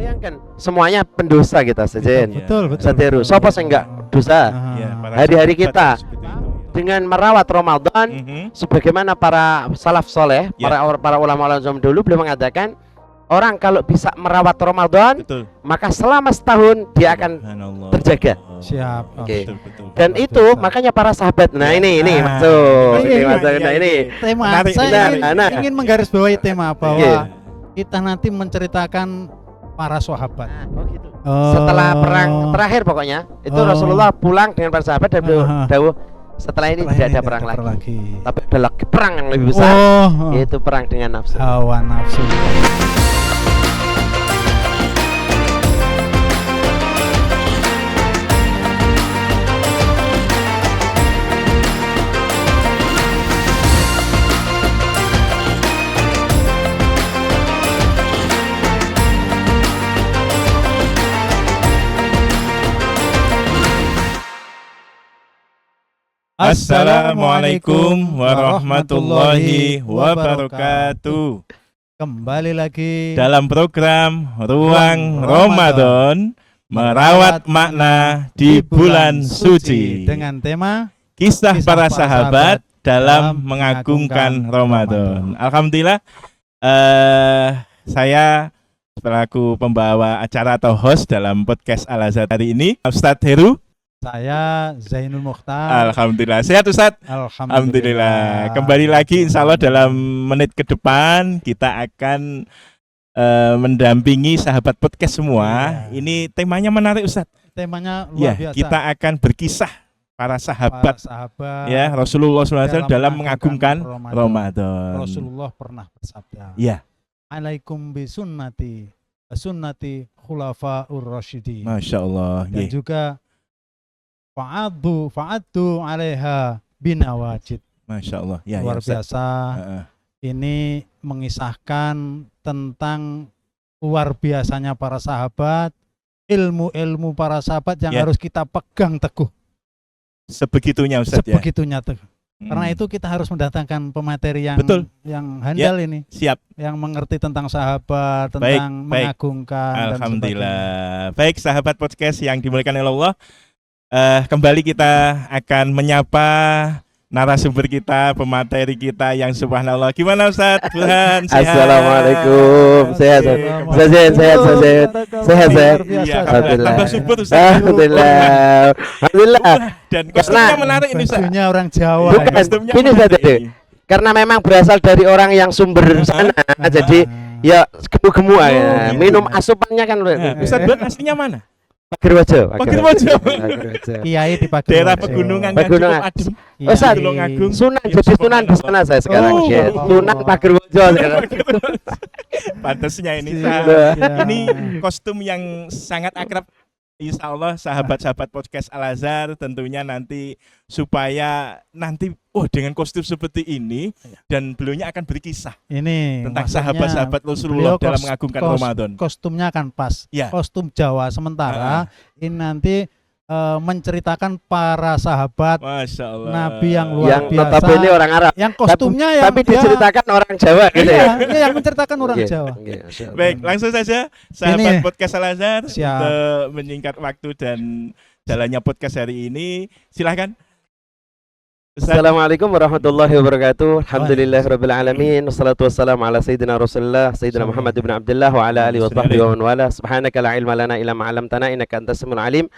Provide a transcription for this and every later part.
Bayangkan semuanya pendosa kita saja. Betul. Sateru. Siapa sing enggak dosa? Hari-hari kita dengan merawat Ramadan sebagaimana para salaf soleh, para ulama-ulama zaman dulu beliau mengatakan orang kalau bisa merawat Ramadan, maka selama setahun dia akan terjaga. Siap. Oke. Dan itu makanya para sahabat. Nah, ini masuk. Nah, ini tema. Saya ingin menggarisbawahi tema bahwa kita nanti menceritakan para sahabat. Gitu. Setelah perang terakhir pokoknya itu Rasulullah pulang dengan para sahabat dan dawuh setelah ini tidak ada perang lagi. Tapi ada lagi perang yang lebih besar, yaitu perang dengan nafsu. Hawa nafsu. Assalamualaikum warahmatullahi wabarakatuh. Kembali lagi dalam program Ruang Ramadan, merawat makna di bulan suci dengan tema kisah para sahabat dalam mengagungkan Ramadan. Alhamdulillah, saya selaku pembawa acara atau host dalam podcast Al-Azhar hari ini, Ustadz Heru. Saya Zainul Mukhtar. Alhamdulillah, sehat Ustadz? Alhamdulillah. Kembali lagi insya Allah dalam menit ke depan kita akan mendampingi sahabat podcast semua. Ini temanya menarik Ustadz. Temanya luar biasa. Kita akan berkisah para sahabat ya Rasulullah SAW dalam mengagungkan Ramadan. Rasulullah pernah bersabda, alaikum bisunnati sunnati khulafaur rasyidin. Masya Allah. Dan juga fa'addu 'alaiha binawajid. Masya Allah. Luar biasa. Ini mengisahkan tentang luar biasanya para sahabat, ilmu-ilmu para sahabat yang harus kita pegang teguh. Sebegitunya Ustaz. Sebegitunya teguh. Karena itu kita harus mendatangkan pemateri yang handal ini. Siap. Yang mengerti tentang sahabat, tentang mengagungkan. Alhamdulillah. Baik sahabat podcast yang dimuliakan oleh Allah. Kembali kita akan menyapa narasumber kita, pemateri kita yang subhanallah. Gimana Ustaz? Burhan, sehat? Assalamualaikum. Sehat. Alhamdulillah. Tambah subur Ustaz. Alhamdulillah. Dan kostumnya menarik ini Ustaz. Bajunya orang Jawa. Bukan, ini Ustaz. Karena memang berasal dari orang yang sumber sana, jadi ya gemu-gemu ya. Minum asupannya kan. Ustaz Burhan aslinya mana? Pagirwajo. Kiai di Pagirwajo. Daerah pegunungan yang cukup adem. Ustaz, Sunan jadi Sunan di sana saya sekarang. Sunan Pagirwajo sekarang. Pantasnya ini. Ini kostum yang sangat akrab. Insya Allah sahabat-sahabat podcast Al-Azhar tentunya nanti supaya nanti dengan kostum seperti ini dan beliaunya akan berkisah ini tentang sahabat-sahabat Rasulullah dalam mengagungkan Ramadan. Kostumnya akan pas, kostum Jawa. Sementara ini nanti menceritakan para sahabat Nabi yang luar biasa. Notabene orang Arab. Yang kostumnya tapi diceritakan orang Jawa gitu ya. Iya, yang menceritakan orang Jawa. Baik, langsung saja sahabat podcast Al-Azhar untuk menyingkat waktu dan jalannya podcast hari ini. Silahkan. Assalamualaikum warahmatullahi wabarakatuh. Alhamdulillahirabbil alamin. Wassalatu wassalamu ala sayyidina Rasulillah sayyidina Muhammad ibn Abdullah wa ala alihi wa sahbihi wa man wala. Subhanaka la ilma lana illa ma 'allamtana innaka antas samiul alim.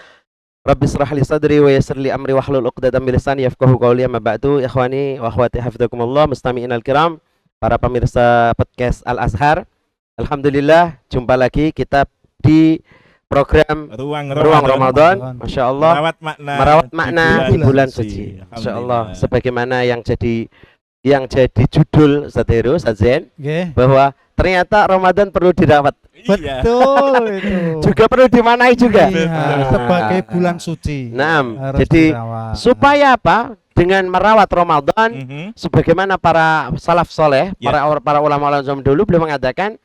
Rabbi israh li sadri wa yassir li amri wahlul 'uqdatam min lisani yafqahu qawli. Amma ba'du, ikhwani wa akhwati hafizakumullah, mustami'inal kiram, para pemirsa podcast Al-Azhar. Alhamdulillah, jumpa lagi kita di program Ruang Ramadan. Masya Allah, merawat makna di bulan suci. Masya Allah, sebagaimana yang jadi judul Ustaz Heru, Ustaz Zain, bahwa ternyata Ramadan perlu dirawat. Betul itu. Juga perlu dimanai juga. Sebagai bulan suci. Jadi supaya apa? Dengan merawat Ramadan, sebagaimana para salaf soleh, para ulama-ulama zaman dulu beliau mengatakan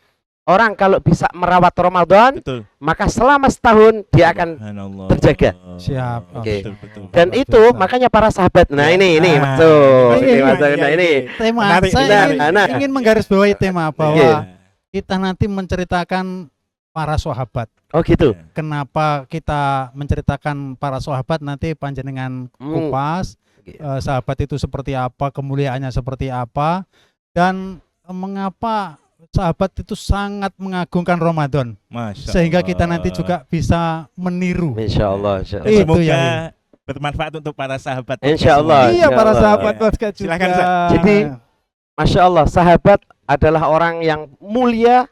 orang kalau bisa merawat Ramadan, maka selama setahun dia akan terjaga. Siap. Dan itu makanya para sahabat. Nah, ini masuk. Nah, ini tema. Saya ingin menggarisbawahi tema bahwa kita nanti menceritakan para sahabat. Oh gitu. Kenapa kita menceritakan para sahabat, nanti panjenengan kupas sahabat itu seperti apa, kemuliaannya seperti apa, dan mengapa sahabat itu sangat mengagungkan Ramadan. Masya Sehingga Allah. kita nanti juga bisa meniru. Insyaallah, Dan insyaallah. Itu semoga yang- bermanfaat untuk para sahabat. Insyaallah. Iya, para Allah. sahabat Ya. podcast juga. Silakan, Ustaz. Jadi, Masya Allah, sahabat adalah orang yang mulia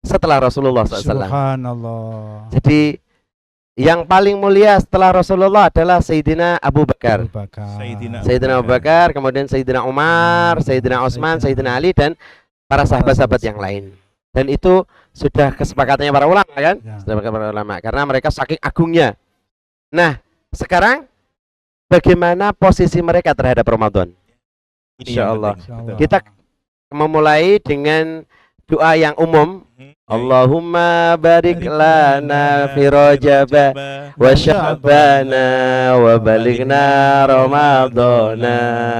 setelah Rasulullah SAW. Subhanallah. Jadi yang paling mulia setelah Rasulullah adalah Sayyidina Abu Bakar. Abu Bakar. Sayyidina Abu Bakar, kemudian Sayyidina Umar, Sayyidina Utsman, Sayyidina Ali, dan para sahabat-sahabat yang lain. Dan itu sudah kesepakatannya para ulama kan? Ya. Sudah para ulama karena mereka saking agungnya. Nah, sekarang bagaimana posisi mereka terhadap Ramadan? Ini yang Insyaallah. penting. Insyaallah. Kita memulai dengan doa yang umum. Allahumma barik lana fi Rajab wa Sya'bana wa balighna Ramadana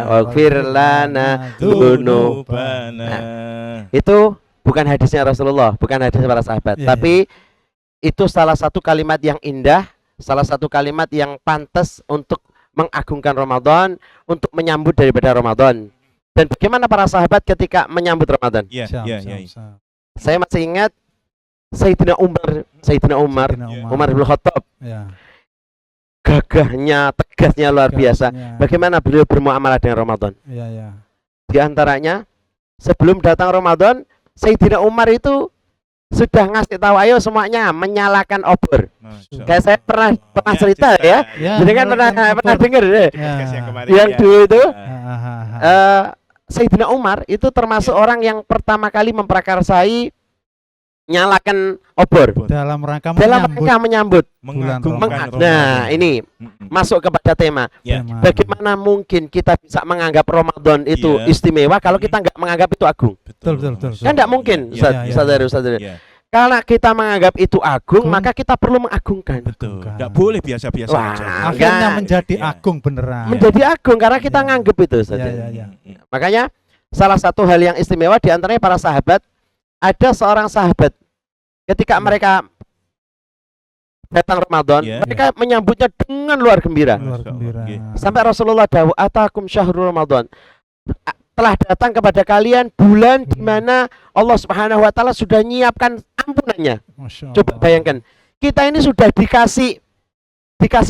waghfir lana dzunubana. Itu bukan hadisnya Rasulullah, bukan hadis para sahabat, Iya, tapi itu salah satu kalimat yang indah, salah satu kalimat yang pantas untuk mengagungkan Ramadan, untuk menyambut daripada Ramadan. Dan bagaimana para sahabat ketika menyambut Ramadan? Iya, Siap, iya, siap, iya. siap. Saya masih ingat Sayyidina Umar Sayyidina Umar bin Khattab, Ya. gagahnya, tegasnya luar biasa. Gasnya. Bagaimana beliau bermuamalah dengan Ramadan? Iya, iya. Di antaranya sebelum datang Ramadan, Sayyidina Umar itu sudah ngasih tahu, ayo semuanya menyalakan obor. Masya Kayak saya pernah Allah. cerita ya. Ya, Jadi kan pernah dengar ya. Podcast yang kemarin Yang ya. dulu itu Ah, Sayyidina Umar itu termasuk orang yang pertama kali memprakarsai nyalakan obor dalam rangka dalam menyambut rangka menyambut. mengagungkan Ramadan. Nah, ini masuk kepada tema. Ya. tema. Bagaimana mungkin kita bisa menganggap Ramadan itu Iya. istimewa kalau kita nggak menganggap itu agung? Betul, betul, betul. Kan nggak mungkin, Iya, Ustaz, iya, iya. saudara-saudara. iya. Karena kita menganggap itu agung, Agung. maka kita perlu mengagungkan. Betul. Agungkan. Nggak boleh biasa-biasa Wah, aja. Akhirnya enggak. menjadi Iya. agung beneran. Menjadi agung karena kita Iya. nganggap itu saja. Iya, iya. Makanya salah satu hal yang istimewa di antaranya para sahabat, ada seorang sahabat ketika mereka datang Ramadan, Iya. mereka menyambutnya dengan luar gembira. Luar Masya Allah, gembira. iya. Sampai Rasulullah dawuh, atakum syahrul Ramadan. Telah datang kepada kalian bulan di mana Allah Subhanahu wa taala sudah nyiapkan ampunannya. Masya Coba Allah. bayangkan, kita ini sudah dikasih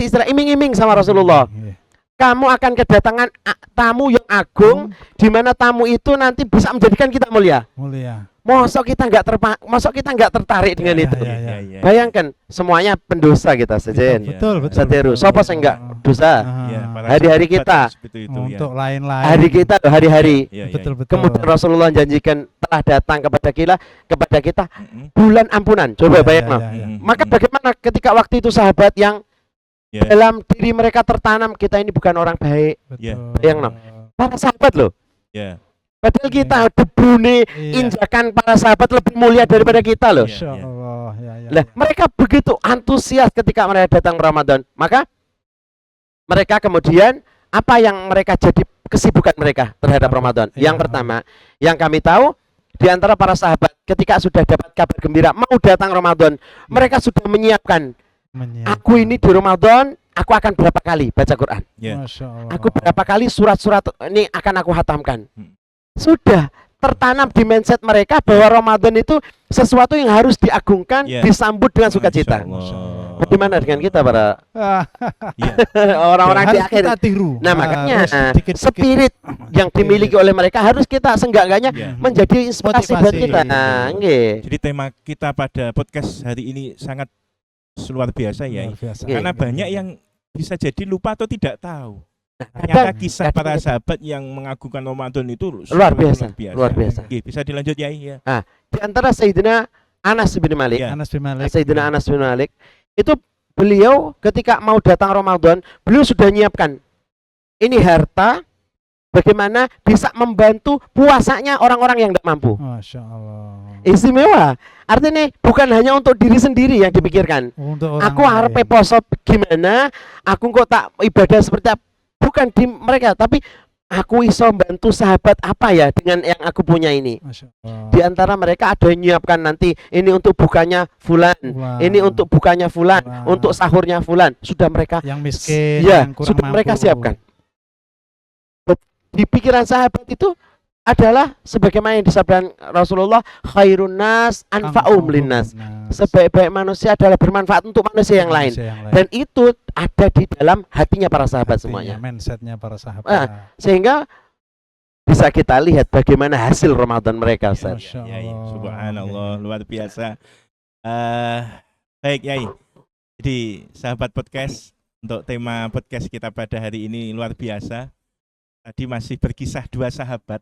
istilah iming-iming sama Rasulullah. Iya. Kamu akan kedatangan tamu yang agung, di mana tamu itu nanti bisa menjadikan kita mulia. Mulia. Mosok kita nggak tertarik dengan Iya, itu. iya, iya. iya. Bayangkan, semuanya pendosa kita saja. Iya. Betul, betul. Sateru, betul. siapa sih enggak dosa? Iya, Ah. para Hari-hari sahabat kita. seperti itu, ya. Untuk lain-lain. Hari kita loh, hari-hari. Iya, iya, Betul, betul. Kemudian Rasulullah janjikan telah datang kepada kita Mm-mm. bulan ampunan. Coba Iya, bayangkan. iya, iya. Mm-mm. Maka bagaimana ketika waktu itu sahabat yang Iya. dalam diri mereka tertanam kita ini bukan orang baik. Iya. Betul. Bayang, para sahabat loh. Iya. Padahal kita debune Iya. injakan para sahabat lebih mulia daripada kita loh. Iya. Masya Allah. Ya, ya. Lah, mereka begitu antusias ketika mereka datang Ramadan. Maka mereka kemudian apa yang mereka jadi kesibukan mereka terhadap Apa? Ramadan? Iya. Yang pertama, yang kami tahu di antara para sahabat ketika sudah dapat kabar gembira mau datang Ramadan, mereka sudah menyiapkan, Menyiapkan. aku ini di Ramadan, aku akan berapa kali baca Quran. Iya. Masya Allah. Aku berapa kali surat-surat ini akan aku hatamkan. Hmm. Sudah tertanam di mindset mereka bahwa Ramadan itu sesuatu yang harus diagungkan, Iya. disambut dengan sukacita. Masya Allah. Bagaimana dengan kita para Ah, Iya. orang-orang di harus akhir? kita tiru. Nah, makanya Harus dikit-dikit. spirit yang dimiliki oleh mereka harus kita seenggak-enggaknya Iya. menjadi inspirasi buat Motivasi. kita. Nah, nggih. Jadi tema kita pada podcast hari ini sangat luar biasa ya. Luar biasa. Iya. Karena banyak yang bisa jadi lupa atau tidak tahu. Kadang- Ternyata kisah kadang para itu sahabat yang mengagungkan Ramadan itu Luar biasa, luar biasa. Oke, bisa dilanjut ya. Iya. Di antara Sayyidina Anas bin Malik, Iya. Anas bin Malik. Sayyidina Anas bin Malik itu beliau ketika mau datang Ramadan, beliau sudah nyiapkan ini harta bagaimana bisa membantu puasanya orang-orang yang tidak mampu. Masya Allah. Istimewa. Artinya bukan hanya untuk diri sendiri yang dipikirkan. Untuk orang Aku harap lain. poso gimana, aku kok tak ibadah seperti apa. Bukan di mereka, tapi aku iso bantu sahabat apa ya dengan yang aku punya ini. Masya Allah. Di antara mereka ada yang menyiapkan nanti ini untuk bukanya fulan, Wah. ini untuk bukanya fulan, Wah. untuk sahurnya fulan. Sudah mereka yang miskin, ya, yang kurang sudah mampu. mereka siapkan. Di pikiran sahabat itu adalah sebagaimana yang disabdakan Rasulullah, khairun nas anfa'um linnas. Sebaik-baik manusia adalah bermanfaat untuk manusia yang lain. Dan itu ada di dalam hatinya para sahabat semuanya. Mindsetnya para sahabat. Sehingga bisa kita lihat bagaimana hasil Ramadan mereka, Ustaz. Masya Yai, Allah. subhanallah, luar biasa. Baik, Yai. Jadi, sahabat podcast, untuk tema podcast kita pada hari ini luar biasa. Tadi masih berkisah dua sahabat,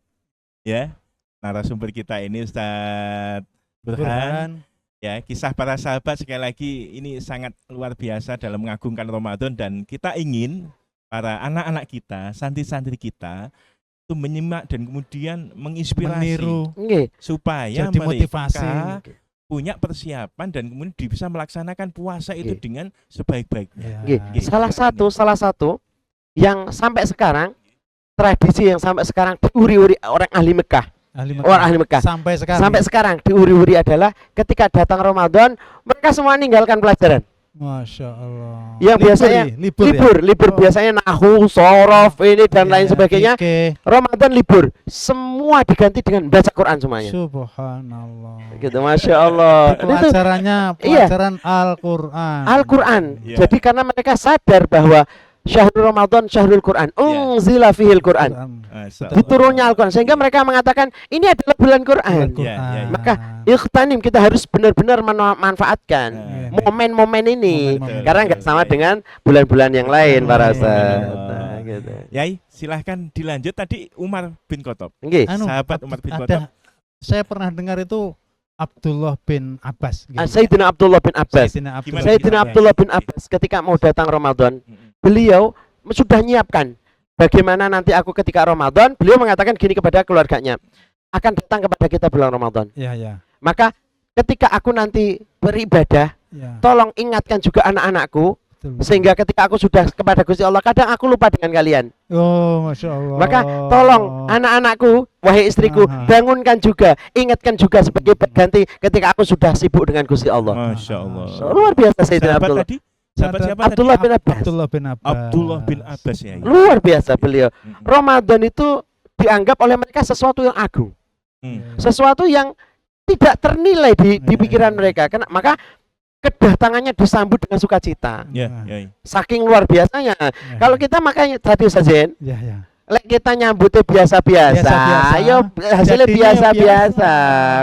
ya. Narasumber kita ini Ustaz Burhan. Ya, kisah para sahabat sekali lagi ini sangat luar biasa dalam mengagungkan Ramadan, dan kita ingin para anak-anak kita, santri-santri kita itu menyimak dan kemudian menginspirasi Meniru, supaya jadi motivasi. mereka punya persiapan dan kemudian bisa melaksanakan puasa itu Nggih. dengan sebaik-baiknya. Ya. Nggih. Salah satu yang sampai sekarang, tradisi yang sampai sekarang diuri-uri orang ahli Mekah. Orang ahli Mekah sampai sekarang diuri-uri adalah ketika datang Ramadan mereka semua meninggalkan pelajaran. Masya Allah. Yang biasanya libur biasanya nahu, sorof ini dan lain sebagainya. Ramadan libur, semua diganti dengan baca Quran semuanya. Subhanallah. Gitu, Masya Allah. Pelajarannya pelajaran Al-Quran. Al-Quran. Iya. Jadi karena mereka sadar bahwa Syahrul Ramadan, Syahrul Quran, unzila fihil Quran. Diturunnya Al-Quran, sehingga mereka mengatakan ini adalah bulan Quran. Maka ikhtanim, kita harus benar-benar memanfaatkan momen-momen ini. Betul, Karena nggak sama dengan bulan-bulan yang lain, para Ustaz. Gitu. Yai, silahkan dilanjut. Tadi Umar bin Khattab, Nggih. sahabat Umar bin Khattab. Saya pernah dengar itu Abdullah bin Abbas. Sayyidina Abdullah bin Abbas. Gimana? Sayyidina Abdullah bin Abbas ketika mau datang Ramadan, beliau sudah menyiapkan bagaimana nanti aku ketika Ramadan. Beliau mengatakan gini kepada keluarganya, akan datang kepada kita bulan Ramadan. Ya. Maka ketika aku nanti beribadah, Ya. tolong ingatkan juga anak-anakku, Betul. sehingga ketika aku sudah kepada Gusti Allah, kadang aku lupa dengan kalian. Oh, Masya Allah. Maka tolong anak-anakku, wahai istriku, bangunkan juga, ingatkan juga sebagai ganti ketika aku sudah sibuk dengan Gusti Allah. Masya Allah. Luar biasa Sayyidina Sahabat Abdullah. tadi? Sahabat siapa Abdullah tadi? bin Abbas. Abdullah bin Abbas. Ya. Luar biasa beliau. Ramadan itu dianggap oleh mereka sesuatu yang agung, sesuatu yang tidak ternilai di pikiran mereka. Maka kedatangannya disambut dengan sukacita. Ya. Saking luar biasanya. Kalau kita makanya tadi saja, Ya. lek kita nyambutnya biasa-biasa, ayo hasilnya Jadinya biasa-biasa,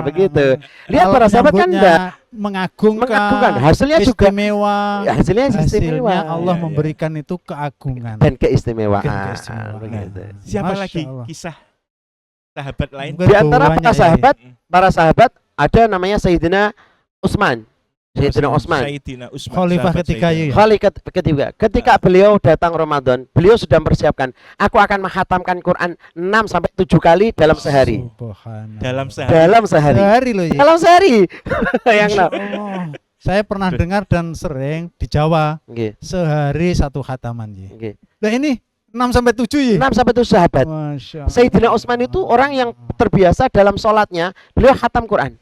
begitu. Lihat Kalau para sahabat kan nyambutnya enggak mengagungkan, hasilnya juga istimewa. ya, hasilnya istimewa. Allah Ya. memberikan itu keagungan Dan keistimewaan. keistimewaan. Begitu. Siapa Masya lagi Allah. kisah sahabat lain? Mungkin Di antara banyak para sahabat ada namanya Sayyidina Utsman. Sayyidina Utsman. Sayyidina Utsman. Khalifah sahabat ketiga Sayyidina. ya. Khalifah ketiga. Ketika beliau datang Ramadan, beliau sudah mempersiapkan, aku akan menghatamkan Quran 6 sampai 7 kali dalam sehari. Subhanallah. Dalam sehari. Dalam sehari. Sehari loh ya. Dalam sehari. Yang Oh, saya pernah dengar dan sering di Jawa Nggih, sehari satu khataman ya. nggih. Nah ini 6 sampai 7 ya. 6 sampai 7 sahabat. Masya Allah. Sayyidina Utsman itu orang yang terbiasa dalam sholatnya, beliau khatam Quran.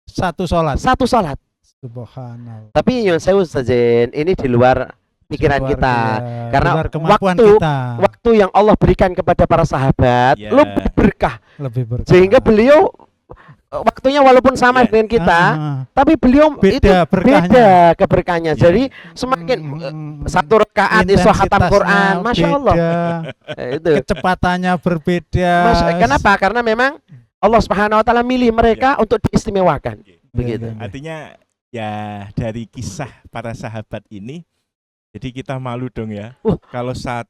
satu sholat. Satu sholat. Subhanallah. Tapi yang saya sajen, ini di luar pikiran Luar kita. biasa. Karena Luar kemampuan waktu- kita Waktu yang Allah berikan kepada para sahabat Ya. lebih berkah. lebih berkah. Sehingga beliau waktunya walaupun sama Ya. dengan kita, Ah, tapi beliau Beda itu berkahnya. beda keberkahannya. Ya. Jadi semakin satu rakaat iso khatam Quran, masya Allah. Itu. Kecepatannya berbeda. Kenapa? Karena memang Allah Subhanahu Wa Taala milih mereka untuk diistimewakan. Begitu. Artinya ya dari kisah para sahabat ini, jadi kita malu dong ya. Kalau satu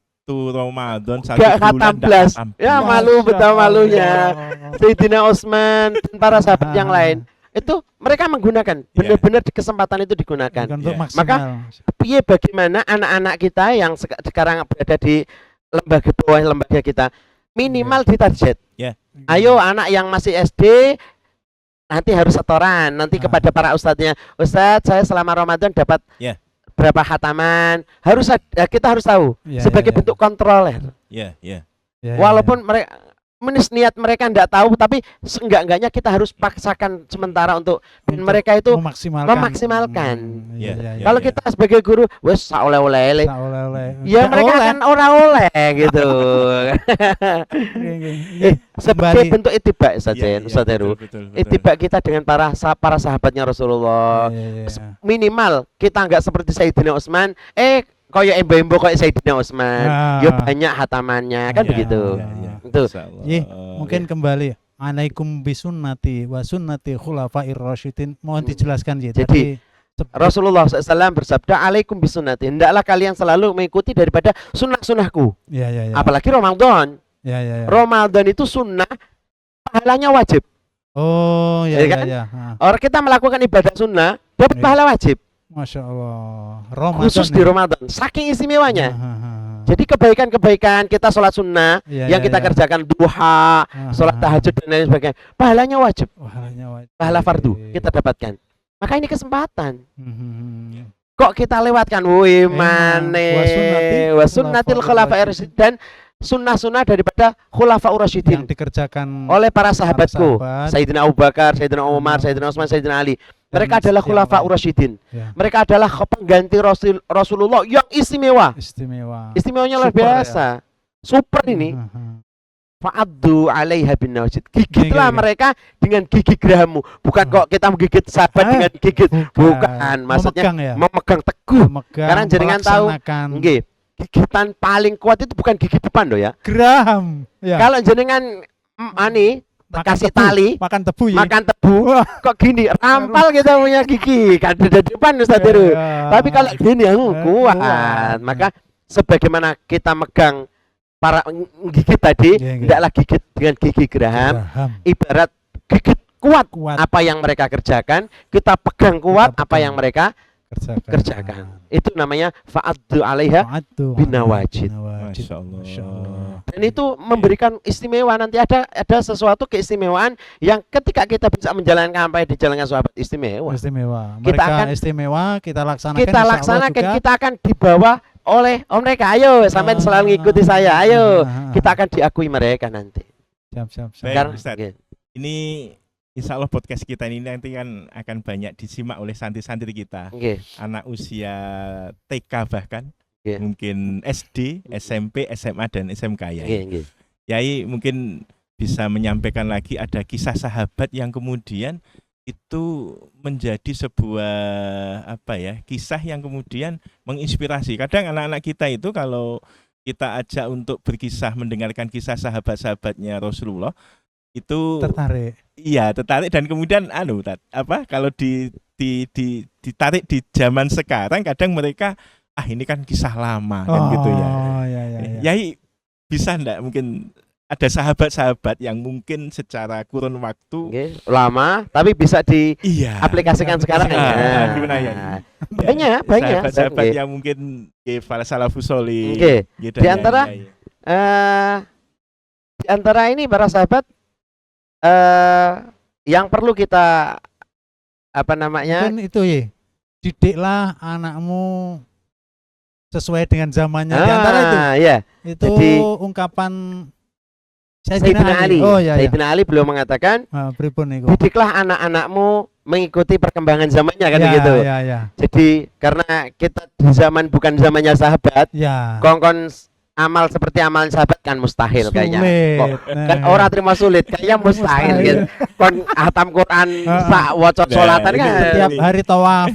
Ramadan, satu Gak bulan khatam nggak belas. khatam. Ya Masya malu betul malunya. Allah. Sayyidina Utsman dan para sahabat yang lain itu mereka menggunakan benar-benar di kesempatan itu digunakan. Bukan untuk Ya. maksimal. Piye bagaimana anak-anak kita yang sekarang berada di lembaga bawah lembaga kita minimal ditarget. Ayo anak yang masih SD nanti harus setoran nanti kepada para ustadznya. Ustadz, saya selama Ramadan dapat Ya. berapa khataman? Kita harus tahu Ya, sebagai ya, ya. bentuk kontroler. Ya. Ya, Walaupun mereka niat mereka enggak tahu, tapi seenggak-enggaknya kita harus paksakan sementara untuk mereka itu memaksimalkan. Ya. Kalau kita sebagai guru, wes sak oleh-oleh. Ya Nggak mereka oleh. akan ora oleh gitu. Sebagai bentuk itibak saja, Ustaz Heru. Itibak kita dengan para sahabatnya Rasulullah. Minimal kita enggak seperti Sayyidina Utsman, koyo embo-embo koyo Sayyidina Utsman. Ya banyak hatamannya kan begitu. Itu. Mungkin kembali alaikum bisunnati wa sunnati khulafair rasyidin. Mohon dijelaskan ya. Jadi Rasulullah SAW bersabda, alaikum bisunnati, hendaklah kalian selalu mengikuti daripada sunnah-sunnahku. Ya. Apalagi Ramadan. Ya. Ramadan itu sunnah, pahalanya wajib. Oh, Ya kan? Orang kita melakukan ibadah sunnah dapat pahala wajib. Masya Allah. Ramadan Khusus di Ramadan, saking istimewanya. Jadi kebaikan-kebaikan kita sholat sunnah yang kita kerjakan duha, sholat tahajud dan lain sebagainya, pahalanya wajib. Pahala fardu kita dapatkan. Maka ini kesempatan. Kok kita lewatkan? Woi mane wa sunnatil khulafair rasyidin, dan sunnah-sunnah daripada khulafaur rasyidin yang dikerjakan oleh para sahabatku, Sayyidina Abu Bakar, Sayyidina Umar, Sayyidina Utsman, Sayyidina Ali. Mereka adalah khulafaur rasyidin. Mereka adalah pengganti Rasulullah yang istimewa. Istimewanya luar biasa. Super ini. Fa'addu 'alaiha bin nawajid. Gigitlah mereka dengan gigi gerahammu. Bukan kok kita menggigit sahabat dengan gigit. Bukan, maksudnya memegang teguh. Karena jenengan tahu, nggih, gigitan paling kuat itu bukan gigi depan loh ya. Geraham. Kalau jenengan kasih tali, makan tebu ya. Makan tebu. Kok gini, rampal kita punya gigi. Kan di depan Ustaz Heru. Tapi kalau gini kuat. Maka sebagaimana kita megang para gigit tadi, tidaklah gigit dengan gigi geraham. Ibarat gigit kuat apa yang mereka kerjakan, kita pegang kuat apa yang mereka kerjakan. Itu namanya fa'addu 'alaiha binawajid. Masya Allah. Dan itu memberikan istimewa. Nanti ada sesuatu keistimewaan yang ketika kita bisa menjalankan apa yang dijalankan sahabat istimewa. Mereka istimewa, kita laksanakan, kita akan dibawa oleh mereka. Ayo, sampai selalu ngikuti saya. Ayo, kita akan diakui mereka nanti. Siap. Baik, Ustaz. Ini insya Allah podcast kita ini nanti kan akan banyak disimak oleh santri-santri kita. Anak usia TK bahkan. Mungkin SD, SMP, SMA, dan SMK ya. Yai mungkin bisa menyampaikan lagi ada kisah sahabat yang kemudian itu menjadi sebuah kisah yang kemudian menginspirasi. Kadang anak-anak kita itu kalau kita ajak untuk berkisah, mendengarkan kisah sahabat-sahabatnya Rasulullah itu tertarik. Iya, tertarik, dan kemudian kalau ditarik di zaman sekarang kadang mereka ini kan kisah lama kan gitu ya. Yai bisa enggak mungkin ada sahabat-sahabat yang mungkin secara kurun waktu lama tapi bisa diaplikasikan sekarang. Gimana ya? Banyak sahabat yang mungkin salafus sholih. Gitu, di antara ini para sahabat yang perlu kita mungkin itu didiklah anakmu sesuai dengan zamannya. Di antara itu. Itu jadi, ungkapan Sayyidina Ali. Sayyidina Ali beliau mengatakan, didiklah anak-anakmu mengikuti perkembangan zamannya kan begitu. Jadi karena kita di zaman bukan zamannya sahabat, kongkon amal seperti amalan sahabat kan mustahil kayaknya. Kan orang terima sulit, kayaknya mustahil gitu. Kon hatam Quran, waca sholatan kan setiap hari tawaf.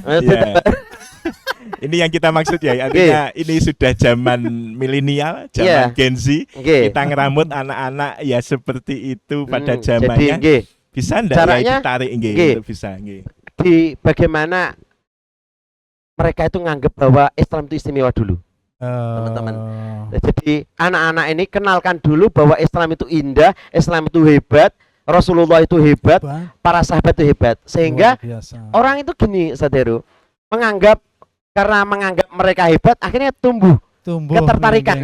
Ini yang kita maksud ya, artinya ini sudah zaman milenial, zaman Gen Z. Kita ngeramut anak-anak ya seperti itu pada zamannya. Jadi, bisa enggak caranya, ya ditarik untuk bisa di bagaimana mereka itu nganggap bahwa Islam itu istimewa dulu. Teman-teman. Jadi anak-anak ini kenalkan dulu bahwa Islam itu indah, Islam itu hebat, Rasulullah itu hebat, para sahabat itu hebat. Sehingga orang itu gini, Ustaz Heru, karena menganggap mereka hebat, akhirnya tumbuh ketertarikan.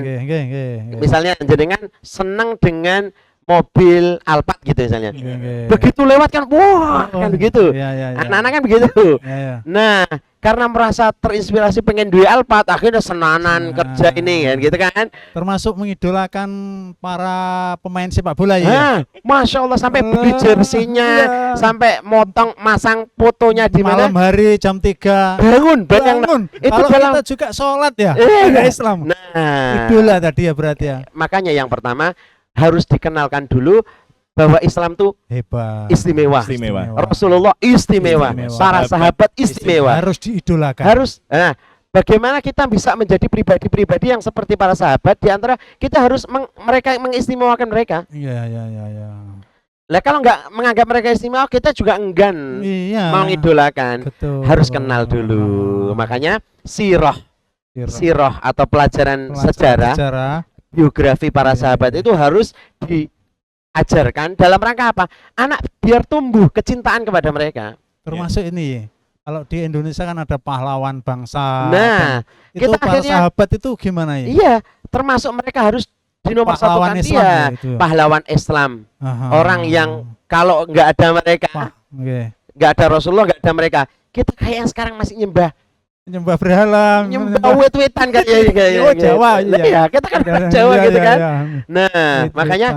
Misalnya jenengan senang dengan mobil Alphard gitu misalnya. Begitu lewat kan, wah kan begitu. Anak-anak kan begitu. Nah, karena merasa terinspirasi pengen duwe Alphard, akhirnya senanan kerja ini kan gitu kan. Termasuk mengidolakan para pemain sepak bola ya. Nah, Masya Allah sampai beli jersinya, Iya. sampai motong masang fotonya di mana? Malam hari jam 3 Bayang itu Kalau dalam kita juga sholat ya, Iya. ada Islam. Nah, Idola tadi ya berarti ya. makanya yang pertama harus dikenalkan dulu bahwa Islam tuh Hebat. istimewa. Istimewa. Rasulullah istimewa, Istimewa. para sahabat istimewa. Harus diidolakan. Harus. Nah, bagaimana kita bisa menjadi pribadi-pribadi yang seperti para sahabat? Di antara kita harus mereka mengistimewakan mereka. Iya. Lah kalau nggak menganggap mereka istimewa, kita juga enggan Iya. mengidolakan. Betul. Harus kenal dulu. Makanya sirah atau pelajaran sejarah, biografi para Iya, sahabat iya. itu harus diajarkan dalam rangka apa? Anak biar tumbuh kecintaan kepada mereka. Termasuk ini. Kalau di Indonesia kan ada pahlawan bangsa. Nah, itu kita para akhirnya sahabat itu gimana ya? iya, termasuk mereka harus Pahlawan dinomorsatukan. Islam Iya, ya itu ya? pahlawan Islam. Aha. Orang yang kalau nggak ada mereka, Oke. nggak ada Rasulullah, nggak ada mereka, kita kayak yang sekarang masih nyembah berhala, nyembah wet-wetan kayak Oh, Jawa, iya. Iya, kita kan orang Jawa gitu kan. Nah, makanya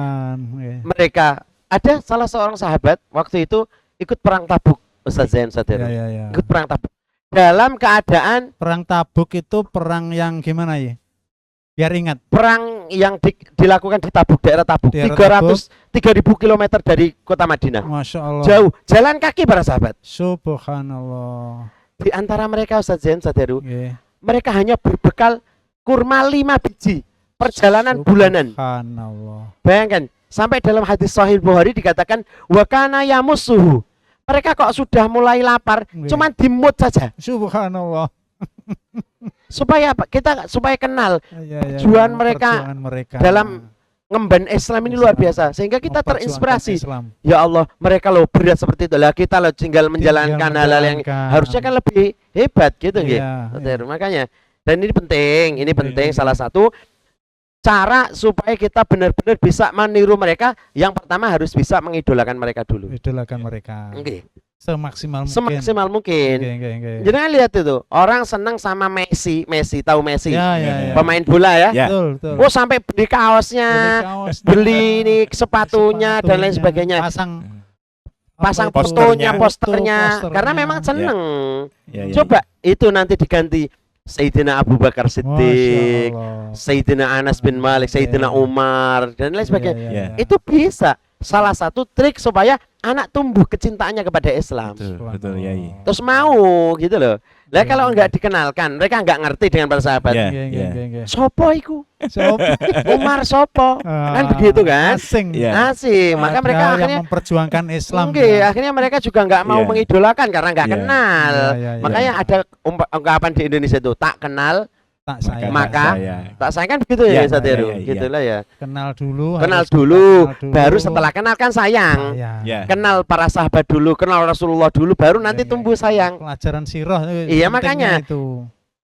mereka ada salah seorang sahabat waktu itu ikut perang Tabuk, Ustaz Zain Sadir. Ya. Ikut perang Tabuk. Dalam keadaan Perang Tabuk itu perang yang gimana ya? Biar ingat. perang yang dilakukan di Tabuk, daerah Tabuk, Daerah 3.000 kilometer dari kota Madinah. Masya Allah. Jauh, jalan kaki para sahabat. Subhanallah. Di antara mereka Ustaz Zain Sadiru, Oke. mereka hanya berbekal kurma 5 biji. Perjalanan bulanan. Subhanallah. Bayangkan, sampai dalam hadis Sahih Bukhari dikatakan wa kana yamussuhu. Mereka kok sudah mulai lapar, Iya. cuman dimut saja. Subhanallah. Supaya apa? Supaya kenal Ya, Perjuangan mereka dalam ngemban Islam ini luar biasa, sehingga kita memperjuangkan terinspirasi. Islam. Ya Allah, mereka loh berat seperti itu lah, kita loh tinggal menjalankan hal-hal yang menjalankan. harusnya kan lebih hebat gitu nggih. Iya, Betul, makanya. Dan ini penting salah satu cara supaya kita benar-benar bisa meniru mereka. Yang pertama harus bisa mengidolakan mereka dulu. Idolakan mereka. Oke. Semaksimal mungkin. Semaksimal mungkin. Oke. Jadi kan lihat itu, orang senang sama Messi, tahu Messi, Ya. pemain bola ya. Ya. Betul. Oh sampai beli kaosnya, beli ini sepatunya dan lain sebagainya. Pasang Posternya. posternya, karena memang seneng. Ya. Coba itu nanti diganti Sayyidina Abu Bakar Siddiq, Masya Allah. Sayyidina Anas bin Malik, Sayyidina Umar dan lain sebagainya. Iya. Itu bisa salah satu trik supaya anak tumbuh kecintaannya kepada Islam. Betul, ya. Terus mau gitu loh. Lah kalau enggak dikenalkan, mereka enggak ngerti dengan para sahabat. Ya. Sopo iku? Sopo? Umar sopo? Kan begitu kan? Asing. Ya. Asing. Maka mereka Ada akhirnya yang memperjuangkan Islam. Oke, akhirnya mereka juga enggak mau Iya. mengidolakan karena enggak Iya. kenal. Iya. Makanya ada ungkapan di Indonesia itu tak kenal Tak sayang. Maka- tak sayang kan begitu Iya, ya Sateru. iya. Gitulah ya. Kenal dulu. Kenal harus dulu, kenal baru setelah kenal kan sayang. sayang. Ya. Kenal para sahabat dulu, kenal Rasulullah dulu, baru nanti Iya, tumbuh iya. sayang. Pelajaran sirah. Iya, pentingnya makanya. itu.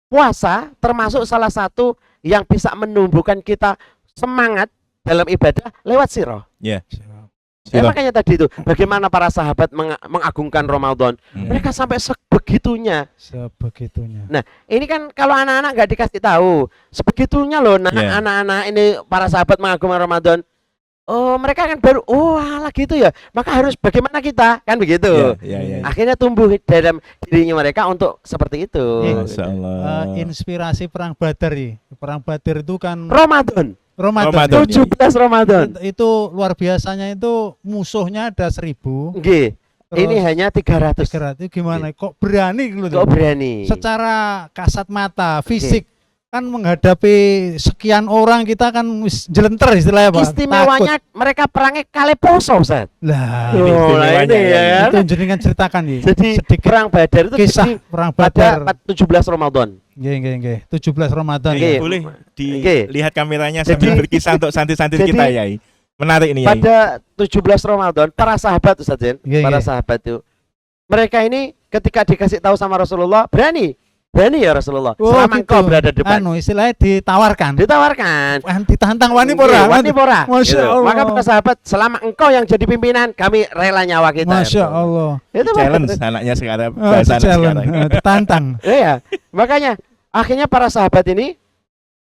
Puasa termasuk salah satu yang bisa menumbuhkan kita semangat dalam ibadah lewat sirah. Ya. Makanya tadi itu bagaimana para sahabat mengagungkan Ramadan. Hmm. Mereka sampai sebegitunya. Sebegitunya. Nah, ini kan kalau anak-anak nggak dikasih tahu, sebegitunya loh Yeah. anak-anak ini para sahabat mengagungkan Ramadan. Oh, mereka kan baru alah gitu ya. Maka harus bagaimana kita? Kan begitu. Ya. Akhirnya tumbuh dalam dirinya mereka untuk seperti itu. Masya Allah. Inspirasi perang Badar ya. Perang Badar itu kan Ramadan. Ramadan. 17 Ramadan. Itu luar biasanya itu musuhnya ada 1000. Nggih. Ini hanya 300. 300 gimana? Kok berani gitu? Kok berani? Secara kasat mata, fisik kan menghadapi sekian orang kita kan wis jelenter istilahnya Pak. Istimewanya mereka perangnya kali poso, Ustaz. Takut. Lah, Ini istimewanya ini ya. ya. itu jenengan ceritakan ya. Jadi sedikit perang Badar itu kisah terjadi perang Badar. pada 17 Ramadan. Nggih. 17 Ramadan. Nggih. Ya. Boleh Nggih. dilihat kameranya Jadi- sambil berkisah untuk santri-santri Jadi- kita, Yai. Menarik ini, Yai. Pada 17 Ramadan para sahabat Ustaz Jen, Nggih, para nggih. sahabat itu mereka ini ketika dikasih tahu sama Rasulullah berani. Berani ya Rasulullah. Oh, Selama gitu. engkau berada di depan. Istilahnya ditawarkan. Ditawarkan. Ditantang wani pora. Wani pora. Masya Gitu. Allah. Maka para sahabat, selama engkau yang jadi pimpinan, kami rela nyawa kita. Masya Allah. Itu Challenge anaknya sekarang, Oh, bahasa anak challenge. sekarang. Ditantang. Iya. Makanya akhirnya para sahabat ini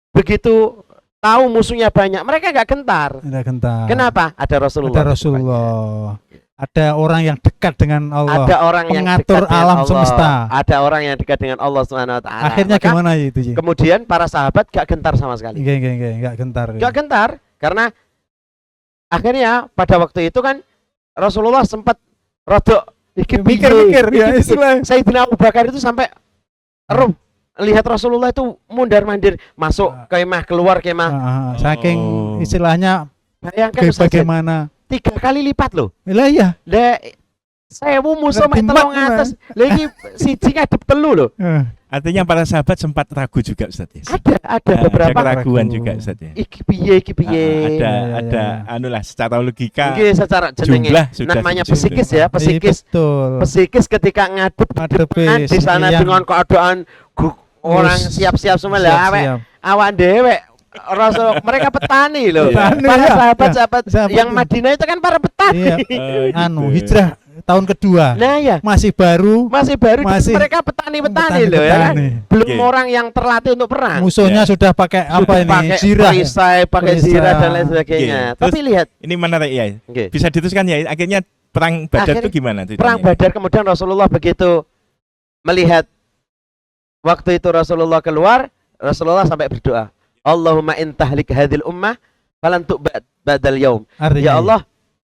begitu tahu musuhnya banyak, mereka nggak gentar. Tidak gentar. Kenapa? Ada Rasulullah. Ada Rasulullah. Ada orang yang dekat dengan Allah. Ada orang yang Pengatur dekat dengan alam Allah. semesta. Ada orang yang dekat dengan Allah Subhanahu wa taala. Akhirnya Maka gimana itu, Ji? kemudian para sahabat gak gentar sama sekali. Enggak gentar. Gak gentar karena akhirnya pada waktu itu kan Rasulullah sempat rodok Mikir-mikir ya istilah. Sayyidina Abu Bakar itu sampai lihat Rasulullah itu mundar-mandir masuk kemah, keluar kemah. Saking istilahnya Bayangkan Ustaz, bagaimana 3 kali lipat loh. lah iya. Saya musuh mek Timbang, telung atas. Lagi siji ngadep telu loh. Artinya para sahabat sempat ragu juga Ustaz ya. Ada beberapa Ada keraguan ragu. juga Ustaz ya. iki piye. Ada anulah secara logika Mungkin secara jenenge jumlah sudah namanya segitu. psikis ya, psikis. Betul. Psikis ketika ngadep Ngadepi di sana yang- dengan keadaan orang siap-siap semua lah, Siap-siap. awak dewek Rasul mereka petani loh. Petani, Para ya. sahabat-sahabat Sahabat yang itu. Madinah itu kan para petani. Iya. Gitu. Hijrah tahun kedua. Nah ya, Masih baru. masih baru Masih mereka petani-petani loh ya kan. petani. Belum Oke. orang yang terlatih untuk perang. Musuhnya sudah pakai apa Sudah ini? pakai Zirah. perisai, pakai Perisai. zirah dan lain sebagainya. Oke. Tapi lihat, Ini menarik ya. oke, Bisa diteruskan ya. Akhirnya perang Badar Akhirnya itu gimana ceritanya? perang Badar kemudian Rasulullah begitu melihat waktu itu Rasulullah keluar, Rasulullah sampai berdoa, Allahumma intahlik hadhil ummah falan tu'bad badal yaum. Artinya Ya Allah,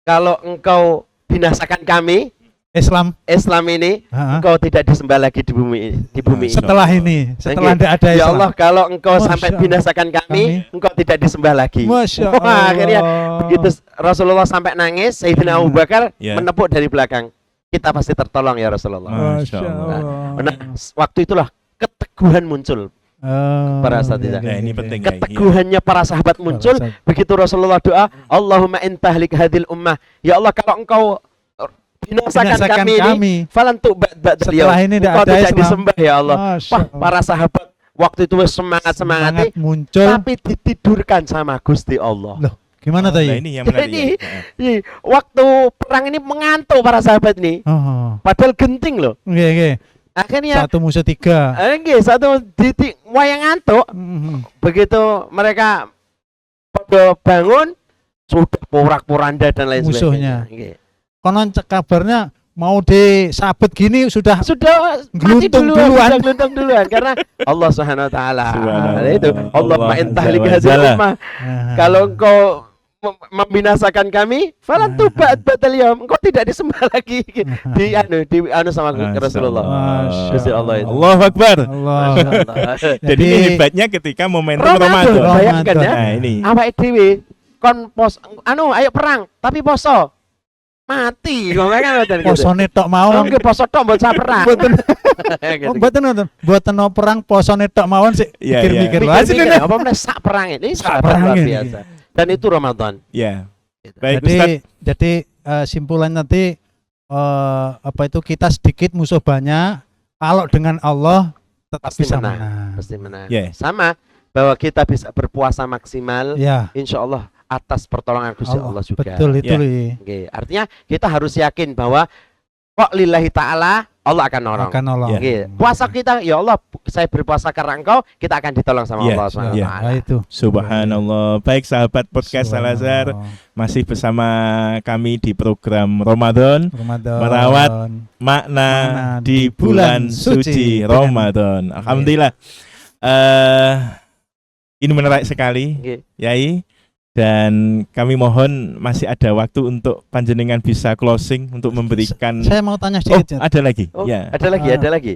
kalau engkau binasakan kami Islam. Islam ini, Ha-ha. engkau tidak disembah lagi di bumi ini. Setelah ini, setelah Oke. tidak ada Ya Islam. Allah, kalau engkau Masya sampai Allah. binasakan kami, engkau tidak disembah lagi. Masya Wah, Allah. akhirnya begitu Rasulullah sampai nangis, Sayyidina Abu Bakar Ya. menepuk dari belakang. Kita pasti tertolong ya Rasulullah. Masya Allah. Nah, waktu itulah keteguhan muncul. Para sahabat. iya, Nah, ini iya, penting. iya. Keteguhannya para sahabat muncul. sahabat. Begitu Rasulullah doa, Allahumma intahlik hadhil ummah. Ya Allah, kalau engkau binasakan Binasakan kami ini, falan tu'bad ba'dal Setelah yaum. ini tidak Engkau ada tidak Islam. disembah ya Allah. Masya Wah, Allah. para sahabat waktu itu semangat-semangatnya, Semangat muncul. tapi ditidurkan sama Gusti Allah. Loh, gimana Nah, tadi? ini yang menarik. Jadi, ya. waktu perang ini mengantuk para sahabat nih. Oh, Padahal genting loh. oke. Akhirnya Satu musuh tiga. satu di wayang ngantuk. Mhm. Begitu mereka pada bangun sudah porak-poranda dan lain Musuhnya. sebagainya. Nggih. Konon kabarnya mau disabet gini sudah Sudah mati Geluntung duluan, duluan. sudah geluntung duluan karena Allah Subhanahu wa taala. Subhanallah. Itu Allah Allah ma'intahlik Azza wa hadhil Jalla. ummah. Nah, Kalau engkau membinasakan kami, falan tubat batal yaum. Engkau tidak disembah lagi di anu sama Rasulullah. Gusti Allah itu. Allahu Akbar. Allah. Jadi ini hebatnya ketika momentum Ramadan, Ramadan. bayangkan ya. Nah, ini. Awake dhewe kon ayo perang, tapi poso. Mati. Ngomongnya ngoten gitu. Posone tok mau. Oh, nggih poso tok mbok perang. Mboten Gitu. mboten nonton. Mboten no perang posone tok mawon sih. Iya, Mikir-mikir iya. lho. Asline. Mikir-mikir, apa meneh sak perang ini Sak sahabat perang luar ini. biasa. Dan itu Ramadan. Ya. Baik Ustaz. Jadi simpulan nanti apa itu kita sedikit musuh banyak. Kalau dengan Allah tetap Pasti bisa menang. menang. Pasti menang. Ya. Sama bahwa kita bisa berpuasa maksimal, Ya. insya Allah atas pertolongan Gusti Allah juga. Betul itu Ya. Li. Oke, artinya kita harus yakin bahwa kok lillahi ta'ala Allah akan nolong. Akan nolong. Ya. Oke, puasa kita ya Allah, saya berpuasa karena Engkau, kita akan ditolong sama Ya, Allah Subhanahu ya. wa taala. Nah, itu. Subhanallah. Baik sahabat podcast Al-Azhar, masih bersama kami di program Ramadan, Ramadan. Merawat makna Makna di bulan suci Ramadan. Alhamdulillah. Ini menarik sekali, Oke. Yai. Dan kami mohon masih ada waktu untuk panjenengan bisa closing untuk memberikan. Saya mau tanya Oh, sedikit. ada lagi. Oh, Ya. ada lagi, ada lagi.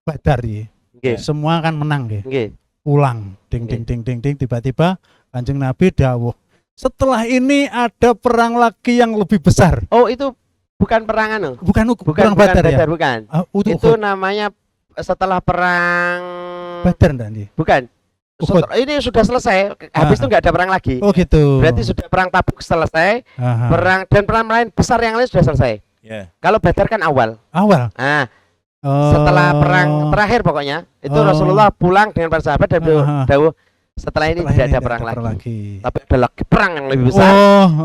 Badar ya. Oke. Semua kan menang ya. Oke. Pulang ding ding ding ding ding tiba-tiba Kanjeng Nabi dawuh. Setelah ini ada perang lagi yang lebih besar. Oh, itu bukan perang anu. Bukan Bukan perang Badar ya. bukan. Itu Itu namanya setelah perang Badar nanti. bukan. Uhud. Ini sudah selesai. Habis itu nggak ada perang lagi. Oh gitu. Berarti sudah perang Tabuk selesai, Aha. perang dan perang lain besar yang lain sudah selesai. Ya. Kalau Badar kan awal. Awal. Nah, Setelah perang terakhir pokoknya itu Rasulullah pulang dengan para sahabat dan dawuh setelah ini tidak ada perang lagi. Tapi ada lagi perang yang lebih besar,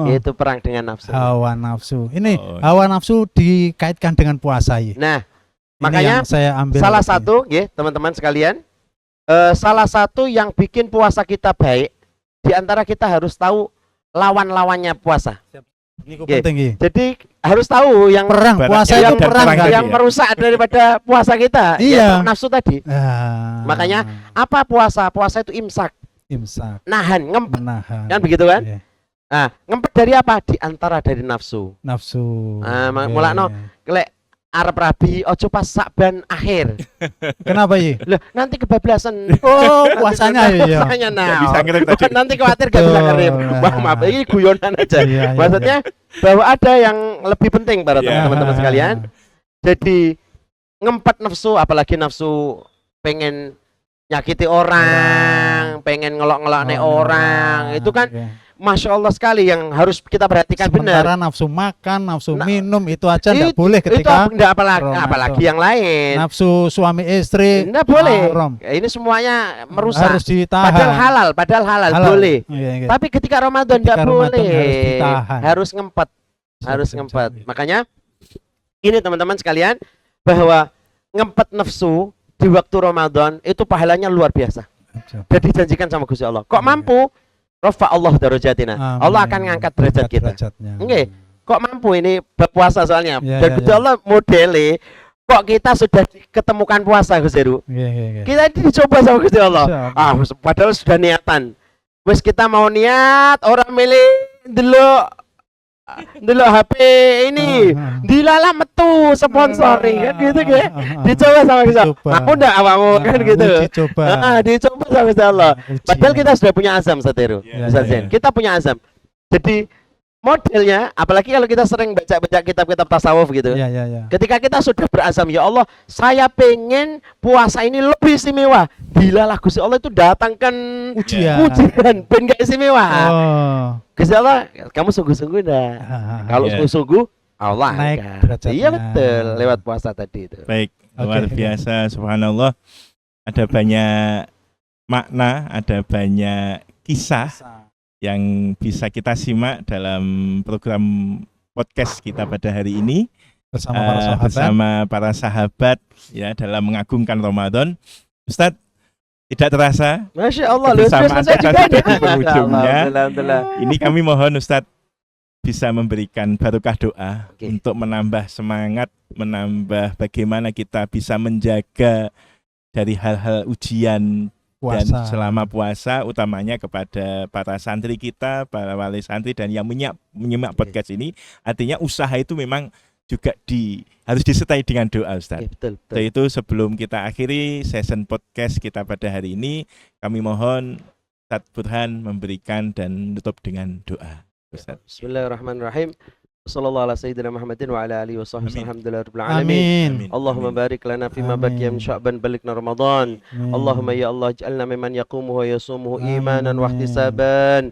yaitu perang dengan nafsu. Hawa nafsu. Ini hawa nafsu dikaitkan dengan puasa ya. Nah, Ini makanya yang saya ambil salah satu, ya teman-teman sekalian, salah satu yang bikin puasa kita baik, di antara kita harus tahu lawan-lawannya puasa. Ini penting ya. Jadi harus tahu yang perang puasa itu perang kan? yang merusak daripada puasa kita, iya. Nafsu tadi. Makanya apa puasa? Puasa itu imsak. Nahan, ngempet. Kan begitu kan? Iya. Nah, ngempet dari apa? Di antara dari nafsu. Mulakno lek arep rabi ojo pas Sakban akhir. Kenapa ya? Loh, nanti kebablasan. Puasanya ya. Puasanya nanti khawatir gak bisa ngirim. Wah, maaf, ini guyonan aja. Maksudnya bahwa ada yang lebih penting para teman-teman sekalian. Jadi ngempet nafsu, apalagi nafsu pengen nyakiti orang, pengen ngelok-ngelokne orang, itu kan Masya Allah sekali yang harus kita perhatikan benar. Sementara nafsu makan, nafsu minum itu aja tidak boleh ketika itu apalagi yang lain. Nafsu suami istri tidak boleh. Ini semuanya merusak. Harus ditahan. Padahal halal. Boleh. Iya. Tapi ketika Ramadan tidak boleh. Harus ditahan. Harus ngempet. Makanya ini teman-teman sekalian bahwa ngempet nafsu di waktu Ramadan itu pahalanya luar biasa. Dan dijanjikan sama Gusti Allah. Kok mampu? Rafa Allah darajatina. Allah akan ngangkat derajat kita. Oke. Kok mampu ini berpuasa soalnya. Dan Gusti Allah modele kok kita sudah ketemukan puasa Gusti Heru. Kita dicoba sama Gusti Allah. Padahal sudah niatan. Wes kita mau niat orang milih delok HP ini dilala metu sponsori kan gitu kan dicoba sama Gusti Allah. Aku ndak awakmu kan gitu. Dicoba sama Gusti Allah. Padahal kita sudah punya azam Sateru. Kita punya azam. Jadi modelnya apalagi kalau kita sering baca kitab-kitab tasawuf gitu. Ketika kita sudah berazam, ya Allah, saya pengen puasa ini lebih istimewa. Dilalah Gusti Allah itu datangkan ujian ben gak istimewa. Gusti Allah, kamu sungguh-sungguh enggak? Kalau sungguh-sungguh Allah naik derajatnya. Iya betul, lewat puasa tadi itu. Baik, luar biasa, subhanallah. Ada banyak makna, ada banyak kisah yang bisa kita simak dalam program podcast kita pada hari ini bersama para sahabat ya dalam mengagungkan Ramadan. Ustadz, tidak terasa Masya Allah kebersamaan kita di penghujungnya. Ini kami mohon Ustadz bisa memberikan barokah doa untuk menambah semangat, menambah bagaimana kita bisa menjaga dari hal-hal ujian dan selama puasa, utamanya kepada para santri kita, para wali santri dan yang menyimak podcast ini. Artinya usaha itu memang juga harus disertai dengan doa, Ustaz. Betul. Itu sebelum kita akhiri session podcast kita pada hari ini, kami mohon Ustaz Burhan memberikan dan menutup dengan doa, Ustaz. Bismillahirrahmanirrahim. Sallallahu ala sayyidina Muhammadin wa ala alihi wa sahbihi alhamdulillahirabbil alamin. Allahumma barik lana fima baqiya min Sya'ban balikna Ramadan. Allahumma ya Allah ij'alna mimman yaqumu wa yasumuhu imanan wa ihtisaban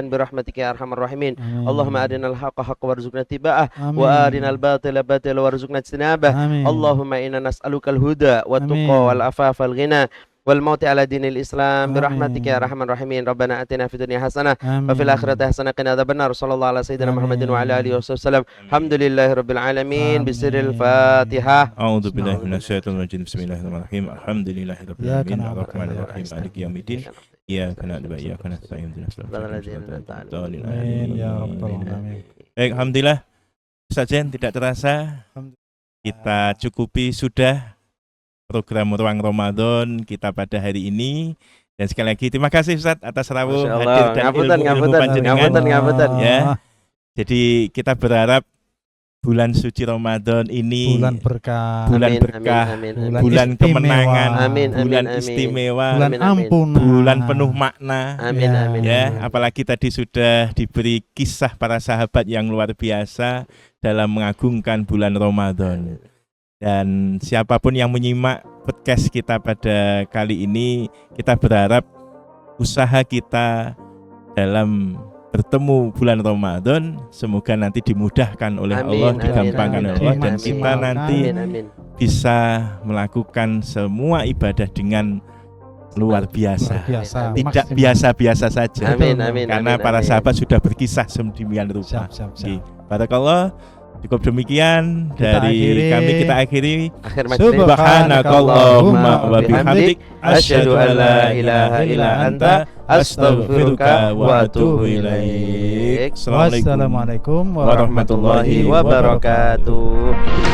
bi rahmatika ya arhamar rahimin. Allahumma arinal haqqa haqqan warzuqna ittiba'ah wa arinal batila batilan warzuqna ijtinabah. Allahumma inna nas'alukal huda wat tuqa wal afafa wal ghina wal mauti ala dinil Islam bi rahmatika ya arhamar rahimin. Rabbana atina fid dunya hasanah wa fil akhirati hasanah qina adzabannar. Sallallahu ala sayyidina Muhammadin wa ala alihi wasallam. Alhamdulillahirabbil alamin. Bismillahil Fatihah. A'udzu billahi minasyaitonir rajim. Bismillahirrahmanirrahim. Alhamdulillahirabbil alamin. Arrahmanir rahim. Maliki yaumiddin. Iyyaka na'budu wa iyyaka nasta'in. Baik, alhamdulillah. Ustaz Jen, tidak terasa kita cukupi sudah program Ruang Ramadan kita pada hari ini. Dan sekali lagi terima kasih Ustaz atas rawuh hadir dan ilmu panjenengan. Ya. Jadi kita berharap bulan suci Ramadan ini bulan berkah, bulan kemenangan, bulan istimewa, bulan ampunan, bulan penuh makna. Ya, apalagi tadi sudah diberi kisah para sahabat yang luar biasa dalam mengagungkan bulan Ramadan. Dan siapapun yang menyimak podcast kita pada kali ini, kita berharap usaha kita dalam bertemu bulan Ramadan, semoga nanti dimudahkan oleh Amin, Allah, amin, digampangkan amin, oleh Allah, amin, dan amin. kita nanti Amin, amin. bisa melakukan semua ibadah dengan luar biasa. Biasa, Tidak maksimal. biasa-biasa saja. Amin, amin, Karena amin, para amin. sahabat sudah berkisah sedemikian rupa. Siap. Oke, barakallah. Cukup demikian Kita dari akhiri. kami, kita akhiri. Akhir majlis. Subhanakallahumma wa bihamdik, asyhadu an la ilaha illa anta, astaghfiruka wa atubu ilaik. Assalamualaikum Wassalamualaikum warahmatullahi warahmatullahi wabarakatuh.